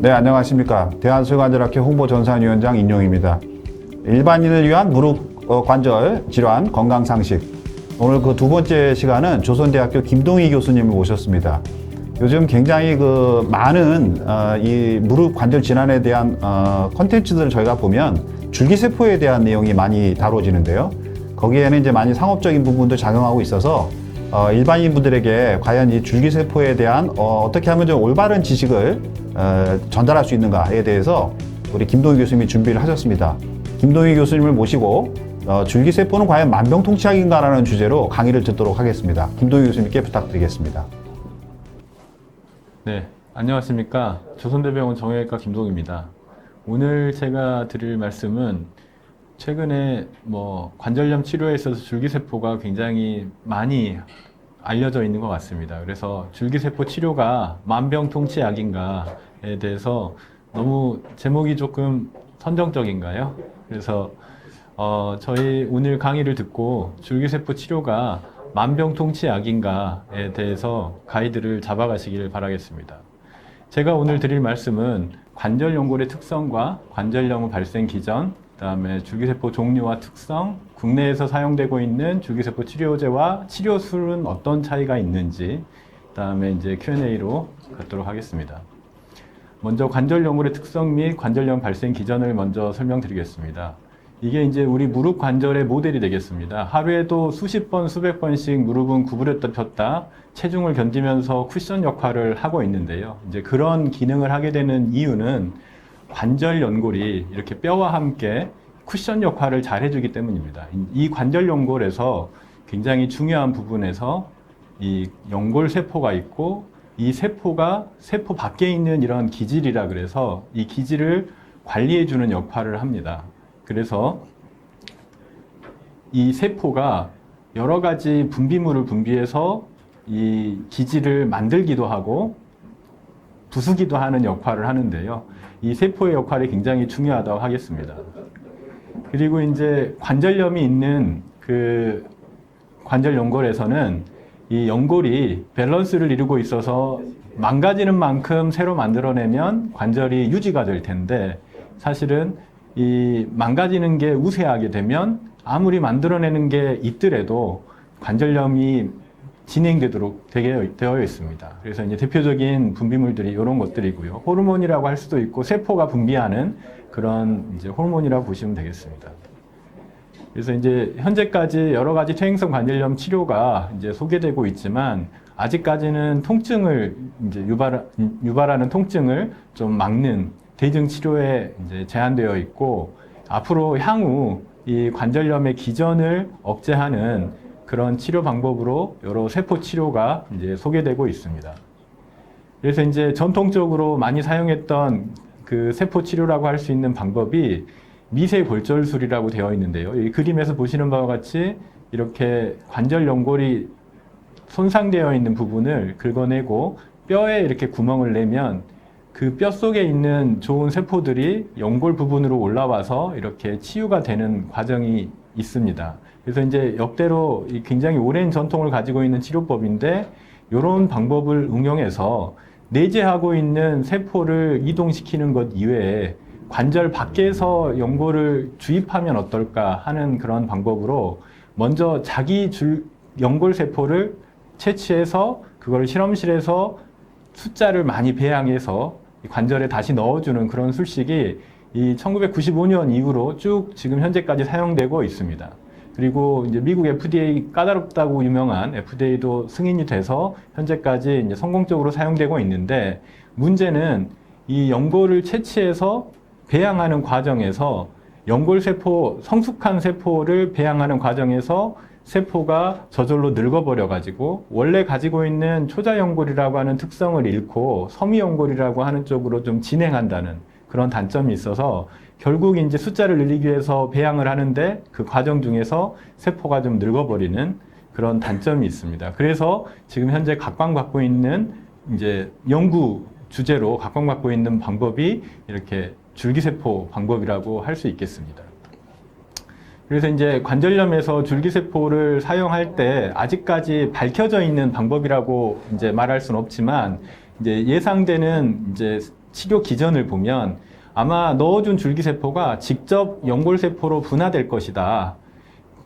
네, 안녕하십니까. 대한수관절학회 홍보전산위원장 인용입니다. 일반인을 위한 무릎 관절 질환 건강 상식. 오늘 그 두 번째 시간은 조선대학교 김동희 교수님을 모셨습니다. 요즘 굉장히 많은 이 무릎 관절 질환에 대한 컨텐츠들을 저희가 보면 줄기세포에 대한 내용이 많이 다뤄지는데요. 거기에는 이제 많이 상업적인 부분도 작용하고 있어서 일반인분들에게 과연 이 줄기세포에 대한 어떻게 하면 좀 올바른 지식을 전달할 수 있는가에 대해서 우리 김동희 교수님이 준비를 하셨습니다. 김동희 교수님을 모시고 줄기세포는 과연 만병통치약인가라는 주제로 강의를 듣도록 하겠습니다. 김동희 교수님께 부탁드리겠습니다. 네, 안녕하십니까. 조선대병원 정형외과 김동희입니다. 오늘 제가 드릴 말씀은 최근에 관절염 치료에 있어서 줄기세포가 굉장히 많이 알려져 있는 것 같습니다. 그래서 줄기세포 치료가 만병통치약인가에 대해서 너무 제목이 조금 선정적인가요? 그래서 저희 오늘 강의를 듣고 줄기세포 치료가 만병통치약인가에 대해서 가이드를 잡아가시길 바라겠습니다. 제가 오늘 드릴 말씀은 관절연골의 특성과 관절염 발생 기전, 그다음에 줄기세포 종류와 특성, 국내에서 사용되고 있는 줄기세포 치료제와 치료술은 어떤 차이가 있는지, 그다음에 이제 Q&A로 갖도록 하겠습니다. 먼저 관절연골의 특성 및 관절염 발생 기전을 먼저 설명드리겠습니다. 이게 이제 우리 무릎 관절의 모델이 되겠습니다. 하루에도 수십 번, 수백 번씩 무릎은 구부렸다 폈다 체중을 견디면서 쿠션 역할을 하고 있는데요. 이제 그런 기능을 하게 되는 이유는 관절 연골이 이렇게 뼈와 함께 쿠션 역할을 잘 해주기 때문입니다. 이 관절 연골에서 굉장히 중요한 부분에서 이 연골 세포가 있고, 이 세포가 세포 밖에 있는 이런 기질이라 그래서 이 기질을 관리해주는 역할을 합니다. 그래서 이 세포가 여러 가지 분비물을 분비해서 이 기질을 만들기도 하고 부수기도 하는 역할을 하는데요. 이 세포의 역할이 굉장히 중요하다고 하겠습니다. 그리고 이제 관절염이 있는 그 관절 연골에서는 이 연골이 밸런스를 이루고 있어서 망가지는 만큼 새로 만들어내면 관절이 유지가 될 텐데, 사실은 이 망가지는 게 우세하게 되면 아무리 만들어내는 게 있더라도 관절염이 진행되도록 되어 있습니다. 그래서 이제 대표적인 분비물들이 이런 것들이고요. 호르몬이라고 할 수도 있고 세포가 분비하는 그런 이제 호르몬이라고 보시면 되겠습니다. 그래서 이제 현재까지 여러 가지 퇴행성 관절염 치료가 이제 소개되고 있지만 아직까지는 통증을 이제 유발하는 통증을 좀 막는 대증 치료에 이제 제한되어 있고, 앞으로 향후 이 관절염의 기전을 억제하는 그런 치료 방법으로 여러 세포 치료가 이제 소개되고 있습니다. 그래서 이제 전통적으로 많이 사용했던 그 세포 치료라고 할 수 있는 방법이 미세골절술이라고 되어 있는데요. 이 그림에서 보시는 바와 같이 이렇게 관절 연골이 손상되어 있는 부분을 긁어내고 뼈에 이렇게 구멍을 내면 그 뼈 속에 있는 좋은 세포들이 연골 부분으로 올라와서 이렇게 치유가 되는 과정이 있습니다. 그래서 이제 역대로 굉장히 오랜 전통을 가지고 있는 치료법인데, 이런 방법을 응용해서 내재하고 있는 세포를 이동시키는 것 이외에 관절 밖에서 연골을 주입하면 어떨까 하는 그런 방법으로 먼저 자기 연골 세포를 채취해서 그걸 실험실에서 숫자를 많이 배양해서 관절에 다시 넣어주는 그런 술식이 이 1995년 이후로 쭉 지금 현재까지 사용되고 있습니다. 그리고 이제 미국 FDA 까다롭다고 유명한 FDA도 승인이 돼서 현재까지 이제 성공적으로 사용되고 있는데, 문제는 이 연골을 채취해서 배양하는 과정에서 연골세포, 성숙한 세포를 배양하는 과정에서 세포가 저절로 늙어버려 가지고 원래 가지고 있는 초자연골이라고 하는 특성을 잃고 섬유연골이라고 하는 쪽으로 좀 진행한다는 그런 단점이 있어서, 결국 이제 숫자를 늘리기 위해서 배양을 하는데 그 과정 중에서 세포가 좀 늙어버리는 그런 단점이 있습니다. 그래서 지금 현재 각광받고 있는 이제 연구 주제로 각광받고 있는 방법이 이렇게 줄기세포 방법이라고 할 수 있겠습니다. 그래서 이제 관절염에서 줄기세포를 사용할 때 아직까지 밝혀져 있는 방법이라고 이제 말할 수는 없지만, 이제 예상되는 이제 치료 기전을 보면 아마 넣어준 줄기세포가 직접 연골세포로 분화될 것이다.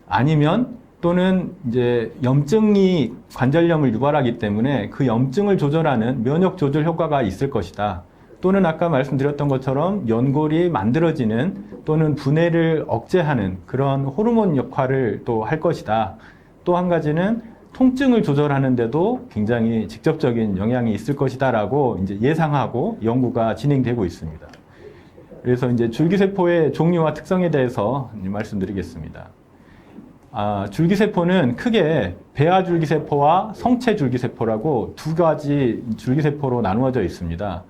아니면 또는 이제 염증이 관절염을 유발하기 때문에 그 염증을 조절하는 면역 조절 효과가 있을 것이다. 또는 아까 말씀드렸던 것처럼 연골이 만들어지는 또는 분해를 억제하는 그런 호르몬 역할을 또 할 것이다. 또 한 가지는 통증을 조절하는데도 굉장히 직접적인 영향이 있을 것이다라고 이제 예상하고 연구가 진행되고 있습니다. 그래서 이제 줄기세포의 종류와 특성에 대해서 말씀드리겠습니다. 줄기세포는 크게 배아줄기세포와 성체줄기세포라고 두 가지 줄기세포로 나누어져 있습니다.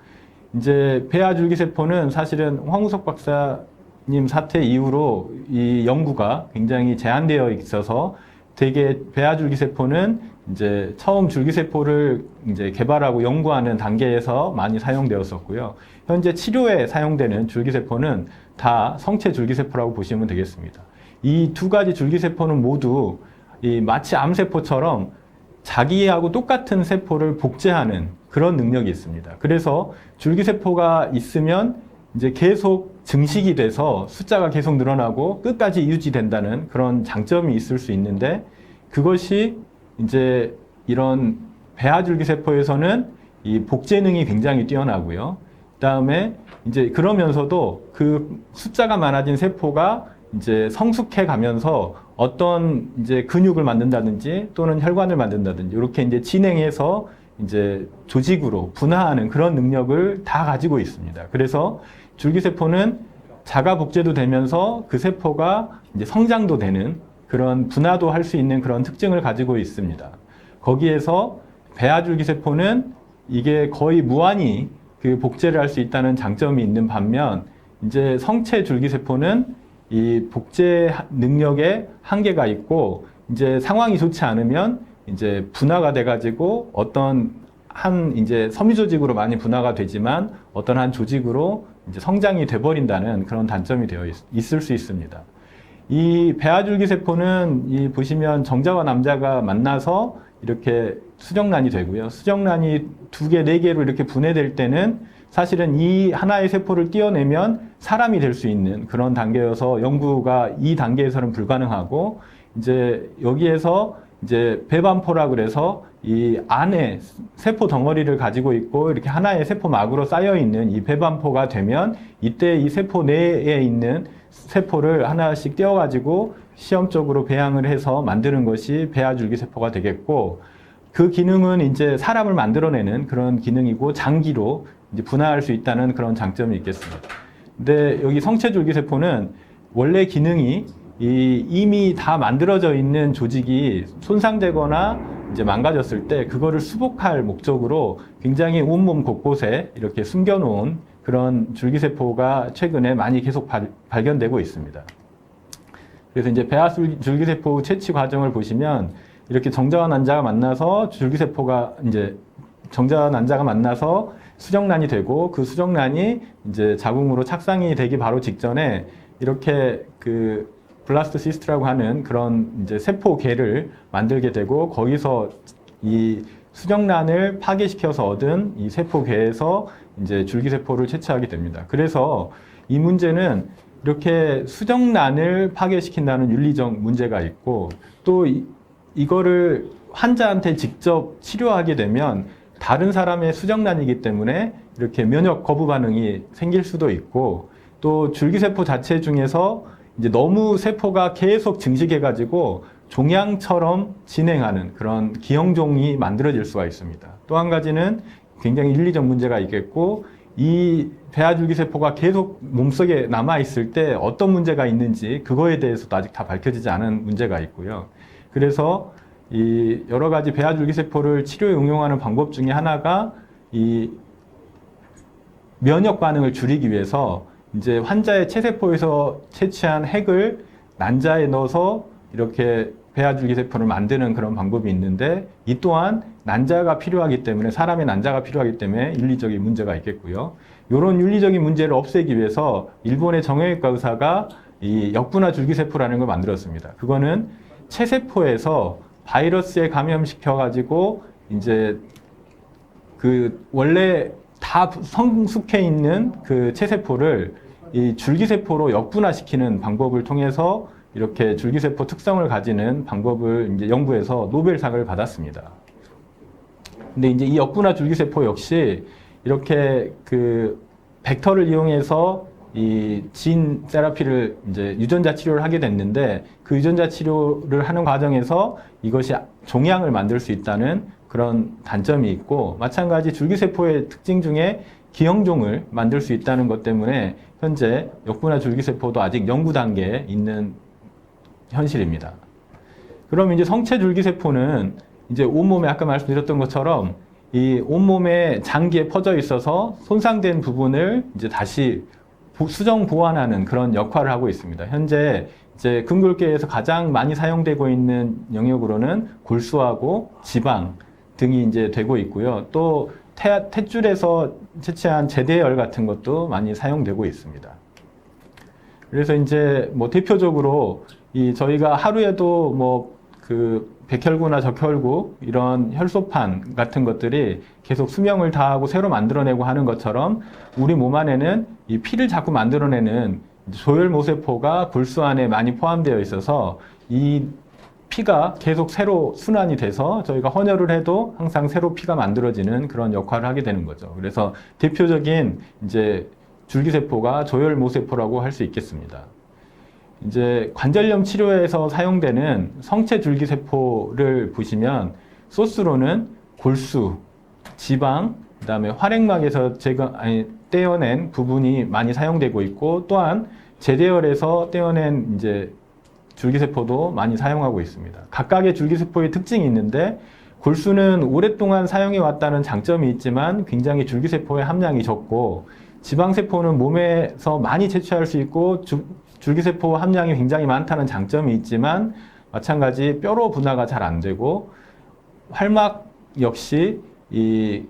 이제 배아줄기세포는 사실은 황우석 박사님 사태 이후로 이 연구가 굉장히 제한되어 있어서 되게 배아줄기세포는 이제 처음 줄기세포를 이제 개발하고 연구하는 단계에서 많이 사용되었었고요. 현재 치료에 사용되는 줄기세포는 다 성체줄기세포라고 보시면 되겠습니다. 이 두 가지 줄기세포는 모두 마치 암세포처럼 자기하고 똑같은 세포를 복제하는 그런 능력이 있습니다. 그래서 줄기세포가 있으면 이제 계속 증식이 돼서 숫자가 계속 늘어나고 끝까지 유지된다는 그런 장점이 있을 수 있는데, 그것이 이제 이런 배아줄기세포에서는 이 복제능이 굉장히 뛰어나고요. 그다음에 이제 그러면서도 그 숫자가 많아진 세포가 이제 성숙해 가면서 어떤 이제 근육을 만든다든지 또는 혈관을 만든다든지 이렇게 이제 진행해서 이제 조직으로 분화하는 그런 능력을 다 가지고 있습니다. 그래서 줄기세포는 자가 복제도 되면서 그 세포가 이제 성장도 되는 그런 분화도 할 수 있는 그런 특징을 가지고 있습니다. 거기에서 배아줄기세포는 이게 거의 무한히 그 복제를 할 수 있다는 장점이 있는 반면, 이제 성체줄기세포는 이 복제 능력에 한계가 있고, 이제 상황이 좋지 않으면 이제 분화가 돼가지고 어떤 한 이제 섬유 조직으로 많이 분화가 되지만 어떤 한 조직으로 이제 성장이 돼버린다는 그런 단점이 있을 수 있습니다. 이 배아줄기세포는 이 보시면 정자와 남자가 만나서 이렇게 수정란이 되고요. 수정란이 2개, 4개로 이렇게 분해될 때는 사실은 이 하나의 세포를 띄어내면 사람이 될 수 있는 그런 단계여서 연구가 이 단계에서는 불가능하고, 이제 여기에서 이제 배반포라 그래서 이 안에 세포 덩어리를 가지고 있고 이렇게 하나의 세포막으로 쌓여 있는 이 배반포가 되면 이때 이 세포 내에 있는 세포를 하나씩 떼어가지고 시험적으로 배양을 해서 만드는 것이 배아줄기세포가 되겠고, 그 기능은 이제 사람을 만들어내는 그런 기능이고 장기로 이제 분화할 수 있다는 그런 장점이 있겠습니다. 근데 여기 성체줄기세포는 원래 기능이 이미 다 만들어져 있는 조직이 손상되거나 이제 망가졌을 때 그거를 수복할 목적으로 굉장히 온몸 곳곳에 이렇게 숨겨놓은 그런 줄기세포가 최근에 많이 계속 발견되고 있습니다. 그래서 이제 배아줄기세포 채취 과정을 보시면 이렇게 정자와 난자가 만나서 줄기세포가 이제 정자와 난자가 만나서 수정란이 되고, 그 수정란이 이제 자궁으로 착상이 되기 바로 직전에 이렇게 그 블라스토시스트라고 하는 그런 이제 세포계를 만들게 되고, 거기서 이 수정란을 파괴시켜서 얻은 이 세포계에서 이제 줄기세포를 채취하게 됩니다. 그래서 이 문제는 이렇게 수정란을 파괴시킨다는 윤리적 문제가 있고, 또 이거를 환자한테 직접 치료하게 되면 다른 사람의 수정란이기 때문에 이렇게 면역 거부 반응이 생길 수도 있고, 또 줄기세포 자체 중에서 이제 너무 세포가 계속 증식해가지고 종양처럼 진행하는 그런 기형종이 만들어질 수가 있습니다. 또 한 가지는 굉장히 윤리적 문제가 있겠고, 이 배아줄기세포가 계속 몸속에 남아있을 때 어떤 문제가 있는지 그거에 대해서도 아직 다 밝혀지지 않은 문제가 있고요. 그래서 이 여러 가지 배아줄기세포를 치료에 응용하는 방법 중에 하나가 이 면역 반응을 줄이기 위해서 이제 환자의 체세포에서 채취한 핵을 난자에 넣어서 이렇게 배아줄기세포를 만드는 그런 방법이 있는데, 이 또한 난자가 필요하기 때문에, 사람의 난자가 필요하기 때문에 윤리적인 문제가 있겠고요. 이런 윤리적인 문제를 없애기 위해서 일본의 정형외과 의사가 이 역분화 줄기세포라는 걸 만들었습니다. 그거는 체세포에서 바이러스에 감염시켜 가지고 이제 그 원래 다 성숙해 있는 그 체세포를 이 줄기세포로 역분화시키는 방법을 통해서 이렇게 줄기세포 특성을 가지는 방법을 이제 연구해서 노벨상을 받았습니다. 근데 이제 이 역분화 줄기세포 역시 이렇게 그 벡터를 이용해서 이 진 세라피를 이제 유전자 치료를 하게 됐는데 그 유전자 치료를 하는 과정에서 이것이 종양을 만들 수 있다는 그런 단점이 있고, 마찬가지 줄기세포의 특징 중에 기형종을 만들 수 있다는 것 때문에 현재 역분화 줄기세포도 아직 연구 단계에 있는 현실입니다. 그럼 이제 성체 줄기세포는 이제 온몸에 아까 말씀드렸던 것처럼 이 온몸에 장기에 퍼져 있어서 손상된 부분을 이제 다시 수정 보완하는 그런 역할을 하고 있습니다. 현재 이제 근골계에서 가장 많이 사용되고 있는 영역으로는 골수하고 지방 등이 이제 되고 있고요. 또 탯줄에서 채취한 제대열 같은 것도 많이 사용되고 있습니다. 그래서 이제 뭐 대표적으로 이 저희가 하루에도 뭐 그 백혈구나 적혈구 이런 혈소판 같은 것들이 계속 수명을 다하고 새로 만들어내고 하는 것처럼 우리 몸 안에는 이 피를 자꾸 만들어내는 조혈모세포가 골수 안에 많이 포함되어 있어서 이 피가 계속 새로 순환이 돼서 저희가 헌혈을 해도 항상 새로 피가 만들어지는 그런 역할을 하게 되는 거죠. 그래서 대표적인 이제 줄기세포가 조혈모세포라고 할 수 있겠습니다. 이제 관절염 치료에서 사용되는 성체 줄기세포를 보시면 소스로는 골수, 지방, 그다음에 활액막에서 떼어낸 부분이 많이 사용되고 있고, 또한 제대열에서 떼어낸 이제 줄기세포도 많이 사용하고 있습니다. 각각의 줄기세포의 특징이 있는데, 골수는 오랫동안 사용해 왔다는 장점이 있지만 굉장히 줄기세포의 함량이 적고, 지방세포는 몸에서 많이 채취할 수 있고 줄기세포 함량이 굉장히 많다는 장점이 있지만 마찬가지 뼈로 분화가 잘 안 되고, 활막 역시 이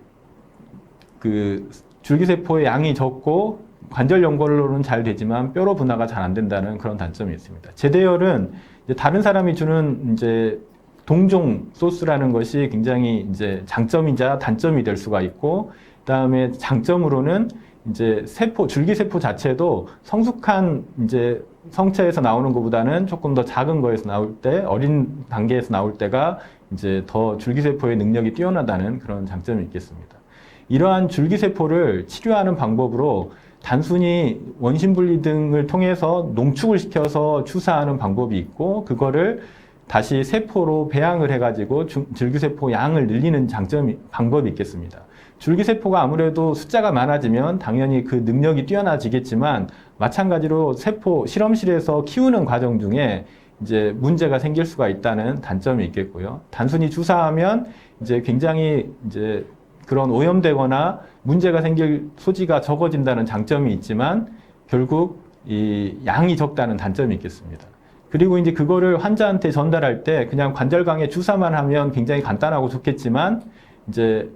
그 줄기세포의 양이 적고 관절 연골로는 잘 되지만 뼈로 분화가 잘 안 된다는 그런 단점이 있습니다. 제대열은 이제 다른 사람이 주는 이제 동종 소스라는 것이 굉장히 이제 장점이자 단점이 될 수가 있고, 그다음에 장점으로는 이제 줄기세포 자체도 성숙한 이제 성체에서 나오는 것보다는 조금 더 작은 거에서 나올 때, 어린 단계에서 나올 때가 이제 더 줄기세포의 능력이 뛰어나다는 그런 장점이 있겠습니다. 이러한 줄기세포를 치료하는 방법으로 단순히 원심분리 등을 통해서 농축을 시켜서 추사하는 방법이 있고, 그거를 다시 세포로 배양을 해가지고 줄기세포 양을 늘리는 방법이 있겠습니다. 줄기세포가 아무래도 숫자가 많아지면 당연히 그 능력이 뛰어나지겠지만, 마찬가지로 실험실에서 키우는 과정 중에 이제 문제가 생길 수가 있다는 단점이 있겠고요. 단순히 주사하면 이제 굉장히 이제 그런 오염되거나 문제가 생길 소지가 적어진다는 장점이 있지만 결국 이 양이 적다는 단점이 있겠습니다. 그리고 이제 그거를 환자한테 전달할 때 그냥 관절강에 주사만 하면 굉장히 간단하고 좋겠지만, 이제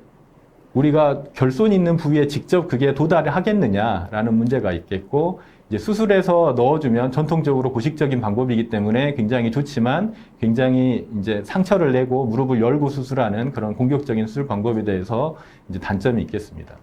우리가 결손 있는 부위에 직접 그게 도달을 하겠느냐라는 문제가 있겠고, 이제 수술해서 넣어주면 전통적으로 고식적인 방법이기 때문에 굉장히 좋지만, 굉장히 이제 상처를 내고 무릎을 열고 수술하는 그런 공격적인 수술 방법에 대해서 이제 단점이 있겠습니다.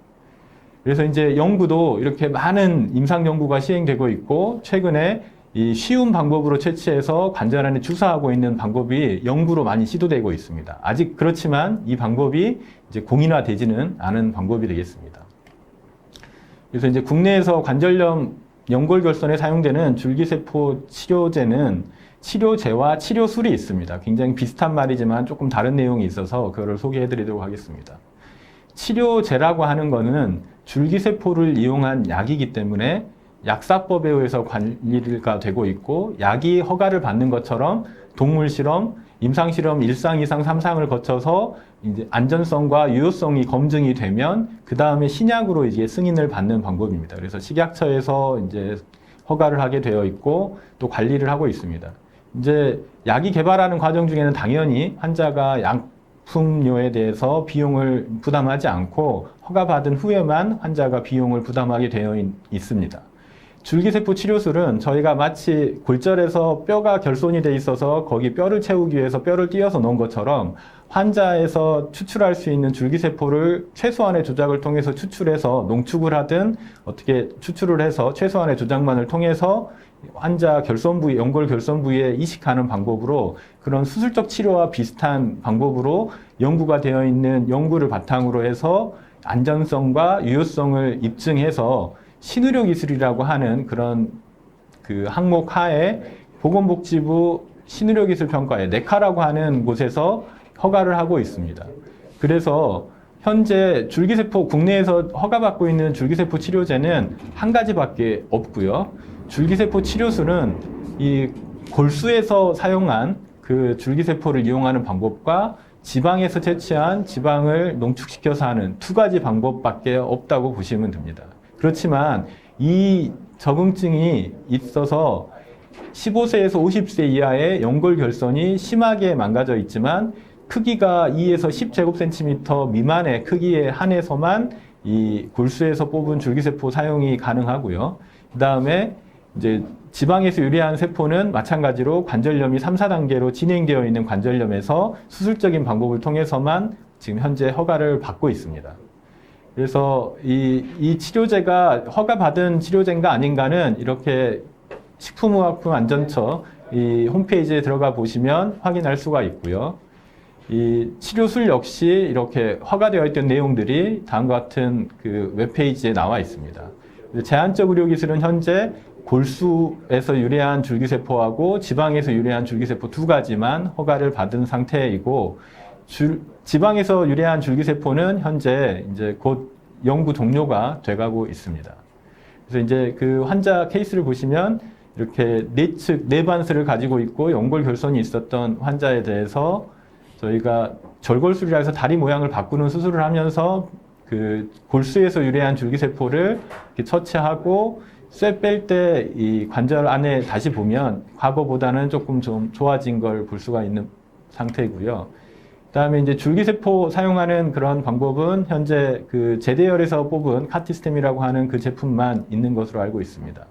그래서 이제 연구도 이렇게 많은 임상 연구가 시행되고 있고, 최근에 이 쉬운 방법으로 채취해서 관절 안에 주사하고 있는 방법이 연구로 많이 시도되고 있습니다. 아직 그렇지만 이 방법이 이제 공인화되지는 않은 방법이 되겠습니다. 그래서 이제 국내에서 관절염 연골결손에 사용되는 줄기세포 치료제는 치료제와 치료술이 있습니다. 굉장히 비슷한 말이지만 조금 다른 내용이 있어서 그거를 소개해 드리도록 하겠습니다. 치료제라고 하는 거는 줄기세포를 이용한 약이기 때문에 약사법에 의해서 관리가 되고 있고, 약이 허가를 받는 것처럼 동물 실험, 임상 실험 1상, 2상, 3상을 거쳐서 이제 안전성과 유효성이 검증이 되면 그 다음에 신약으로 이제 승인을 받는 방법입니다. 그래서 식약처에서 이제 허가를 하게 되어 있고 또 관리를 하고 있습니다. 이제 약이 개발하는 과정 중에는 당연히 환자가 약품료에 대해서 비용을 부담하지 않고 허가받은 후에만 환자가 비용을 부담하게 되어 있습니다. 줄기세포 치료술은 저희가 마치 골절에서 뼈가 결손이 돼 있어서 거기 뼈를 채우기 위해서 뼈를 띄어서 놓은 것처럼 환자에서 추출할 수 있는 줄기세포를 최소한의 조작을 통해서 추출해서 농축을 하든 어떻게 추출을 해서 최소한의 조작만을 통해서 환자 결손 부위, 연골 결손 부위에 이식하는 방법으로 그런 수술적 치료와 비슷한 방법으로 연구가 되어 있는 연구를 바탕으로 해서 안전성과 유효성을 입증해서 신의료 기술이라고 하는 그런 그 항목 하에 보건복지부 신의료기술평가회 네카라고 하는 곳에서 허가를 하고 있습니다. 그래서 현재 줄기세포 국내에서 허가받고 있는 줄기세포 치료제는 한 가지밖에 없고요. 줄기세포 치료술은 이 골수에서 사용한 그 줄기세포를 이용하는 방법과 지방에서 채취한 지방을 농축시켜서 하는 두 가지 방법밖에 없다고 보시면 됩니다. 그렇지만 이 적응증이 있어서 15세에서 50세 이하의 연골 결손이 심하게 망가져 있지만 크기가 2에서 10제곱센티미터 미만의 크기에 한해서만 이 골수에서 뽑은 줄기세포 사용이 가능하고요. 그 다음에 이제 지방에서 유래한 세포는 마찬가지로 관절염이 3, 4단계로 진행되어 있는 관절염에서 수술적인 방법을 통해서만 지금 현재 허가를 받고 있습니다. 그래서 이 치료제가 허가받은 치료제인가 아닌가는 이렇게 식품의약품안전처 이 홈페이지에 들어가 보시면 확인할 수가 있고요. 이 치료술 역시 이렇게 허가되어 있던 내용들이 다음과 같은 그 웹페이지에 나와 있습니다. 제한적 의료기술은 현재 골수에서 유래한 줄기세포하고 지방에서 유래한 줄기세포 두 가지만 허가를 받은 상태이고 지방에서 유래한 줄기세포는 현재 이제 곧 연구 종료가 돼가고 있습니다. 그래서 이제 그 환자 케이스를 보시면 이렇게 내측 내반슬을 가지고 있고 연골 결손이 있었던 환자에 대해서 저희가 절골술이라 해서 다리 모양을 바꾸는 수술을 하면서 그 골수에서 유래한 줄기세포를 이렇게 처치하고 쇠 뺄 때 이 관절 안에 다시 보면 과거보다는 조금 좀 좋아진 걸 볼 수가 있는 상태이고요. 그다음에 이제 줄기세포 사용하는 그런 방법은 현재 그 제대열에서 뽑은 카티스템이라고 하는 그 제품만 있는 것으로 알고 있습니다.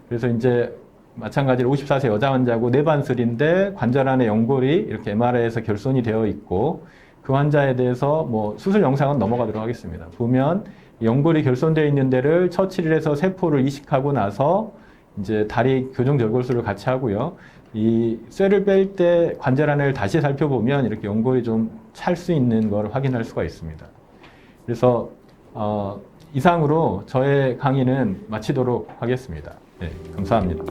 그래서 이제 마찬가지로 54세 여자 환자고 내반슬인데 관절 안에 연골이 이렇게 MRI에서 결손이 되어 있고 그 환자에 대해서 뭐 수술 영상은 넘어가도록 하겠습니다. 보면 연골이 결손되어 있는 데를 처치를 해서 세포를 이식하고 나서 이제 다리 교정 절골술을 같이 하고요. 이 쇠를 뺄 때 관절 안을 다시 살펴보면 이렇게 연골이 좀 찰 수 있는 걸 확인할 수가 있습니다. 그래서 이상으로 저의 강의는 마치도록 하겠습니다. 네, 감사합니다.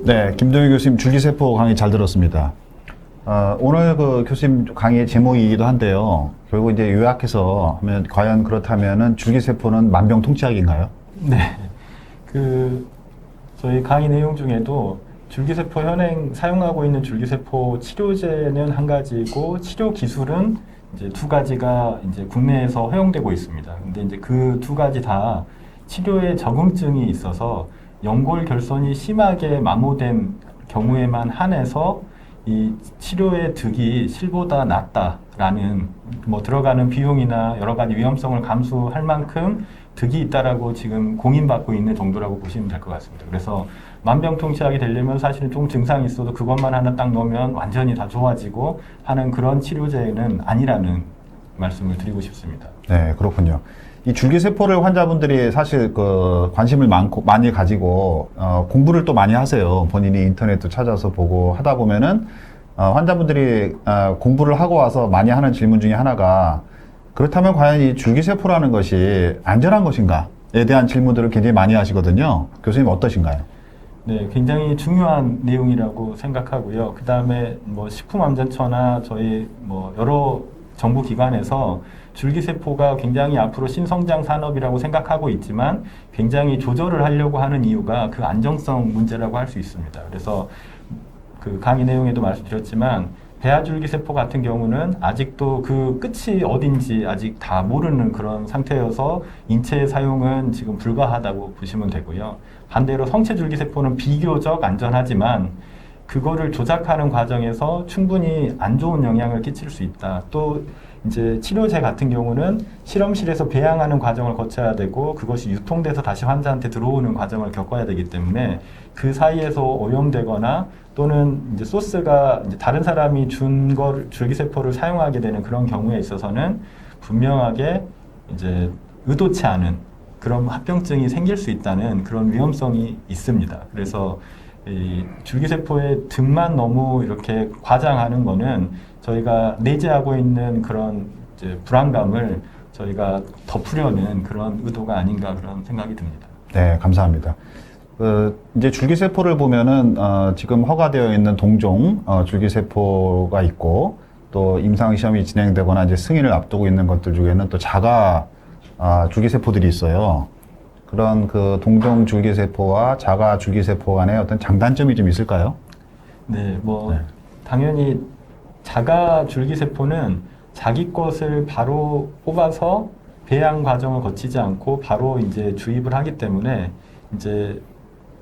네, 김동희 교수님 줄기세포 강의 잘 들었습니다. 오늘 그 교수님 강의의 제목이기도 한데요. 결국 이제 요약해서 하면 과연 그렇다면은 줄기세포는 만병통치약인가요? 네. 저희 강의 내용 중에도 줄기세포 현행 사용하고 있는 줄기세포 치료제는 한 가지고 치료 기술은 이제 두 가지가 이제 국내에서 허용되고 있습니다. 근데 이제 그 두 가지 다 치료에 적응증이 있어서 연골 결손이 심하게 마모된 경우에만 한해서 이 치료의 득이 실보다 낫다라는 뭐 들어가는 비용이나 여러 가지 위험성을 감수할 만큼 득이 있다라고 지금 공인받고 있는 정도라고 보시면 될 것 같습니다. 그래서 만병통치약이 되려면 사실은 좀 증상이 있어도 그것만 하나 딱 넣으면 완전히 다 좋아지고 하는 그런 치료제는 아니라는 말씀을 드리고 싶습니다. 네, 그렇군요. 이 줄기세포를 환자분들이 사실 그 관심을 많이 가지고 공부를 또 많이 하세요. 본인이 인터넷도 찾아서 보고 하다 보면은 환자분들이 공부를 하고 와서 많이 하는 질문 중에 하나가 그렇다면 과연 이 줄기세포라는 것이 안전한 것인가에 대한 질문들을 굉장히 많이 하시거든요. 교수님 어떠신가요? 네, 굉장히 중요한 내용이라고 생각하고요. 그 다음에 뭐 식품안전처나 저희 뭐 여러 정부 기관에서 줄기세포가 굉장히 앞으로 신성장 산업이라고 생각하고 있지만 굉장히 조절을 하려고 하는 이유가 그 안정성 문제라고 할 수 있습니다. 그래서 그 강의 내용에도 말씀드렸지만 배아줄기세포 같은 경우는 아직도 그 끝이 어딘지 아직 다 모르는 그런 상태여서 인체 사용은 지금 불가하다고 보시면 되고요. 반대로 성체줄기세포는 비교적 안전하지만 그거를 조작하는 과정에서 충분히 안 좋은 영향을 끼칠 수 있다. 또 이제 치료제 같은 경우는 실험실에서 배양하는 과정을 거쳐야 되고 그것이 유통돼서 다시 환자한테 들어오는 과정을 겪어야 되기 때문에 그 사이에서 오염되거나 또는 이제 소스가 이제 다른 사람이 준 걸 줄기세포를 사용하게 되는 그런 경우에 있어서는 분명하게 이제 의도치 않은 그런 합병증이 생길 수 있다는 그런 위험성이 있습니다. 그래서 이 줄기세포의 등만 너무 이렇게 과장하는 거는 저희가 내재하고 있는 그런 이제 불안감을 저희가 덮으려는 그런 의도가 아닌가 그런 생각이 듭니다. 네, 감사합니다. 이제 줄기세포를 보면은 지금 허가되어 있는 동종 줄기세포가 있고 또 임상 시험이 진행되거나 이제 승인을 앞두고 있는 것들 중에는 또 자가 줄기세포들이 있어요. 그런 그 동종 줄기세포와 자가 줄기세포 간의 어떤 장단점이 좀 있을까요? 네, 뭐 당연히 자가 줄기세포는 자기 것을 바로 뽑아서 배양 과정을 거치지 않고 바로 이제 주입을 하기 때문에 이제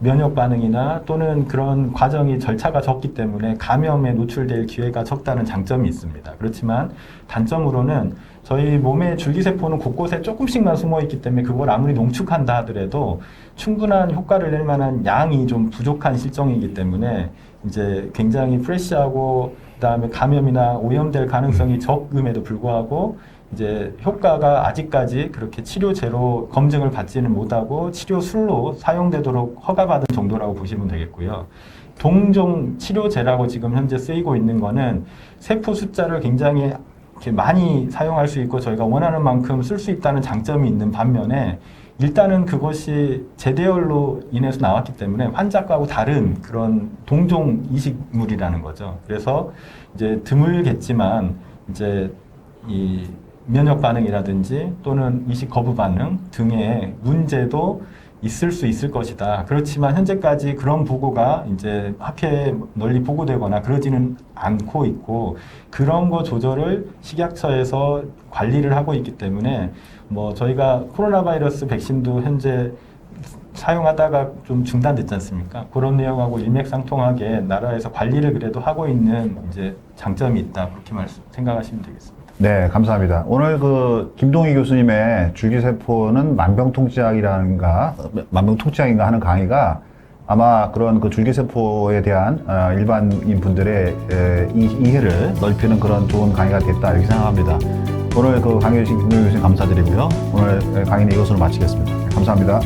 면역 반응이나 또는 그런 과정이 절차가 적기 때문에 감염에 노출될 기회가 적다는 장점이 있습니다. 그렇지만 단점으로는 저희 몸의 줄기세포는 곳곳에 조금씩만 숨어 있기 때문에 그걸 아무리 농축한다 하더라도 충분한 효과를 낼 만한 양이 좀 부족한 실정이기 때문에 이제 굉장히 프레시하고 그다음에 감염이나 오염될 가능성이 적음에도 불구하고 이제 효과가 아직까지 그렇게 치료제로 검증을 받지는 못하고 치료술로 사용되도록 허가받은 정도라고 보시면 되겠고요. 동종 치료제라고 지금 현재 쓰이고 있는 거는 세포 숫자를 굉장히 이렇게 많이 사용할 수 있고 저희가 원하는 만큼 쓸 수 있다는 장점이 있는 반면에 일단은 그것이 재대열로 인해서 나왔기 때문에 환자하고 다른 그런 동종 이식물이라는 거죠. 그래서 이제 드물겠지만 이제 이 면역 반응이라든지 또는 이식 거부 반응 등의 문제도 있을 수 있을 것이다. 그렇지만 현재까지 그런 보고가 이제 학회에 널리 보고되거나 그러지는 않고 있고 그런 거 조절을 식약처에서 관리를 하고 있기 때문에 뭐 저희가 코로나 바이러스 백신도 현재 사용하다가 좀 중단됐지 않습니까? 그런 내용하고 일맥상통하게 나라에서 관리를 그래도 하고 있는 이제 장점이 있다. 그렇게 생각하시면 되겠습니다. 네, 감사합니다. 오늘 그 김동희 교수님의 줄기세포는 만병통치약인가 하는 강의가 아마 그런 그 줄기세포에 대한 일반인 분들의 이해를 넓히는 그런 좋은 강의가 됐다 이렇게 생각합니다. 오늘 그 강의 주신 김동희 교수님 감사드리고요. 오늘 강의는 이것으로 마치겠습니다. 감사합니다.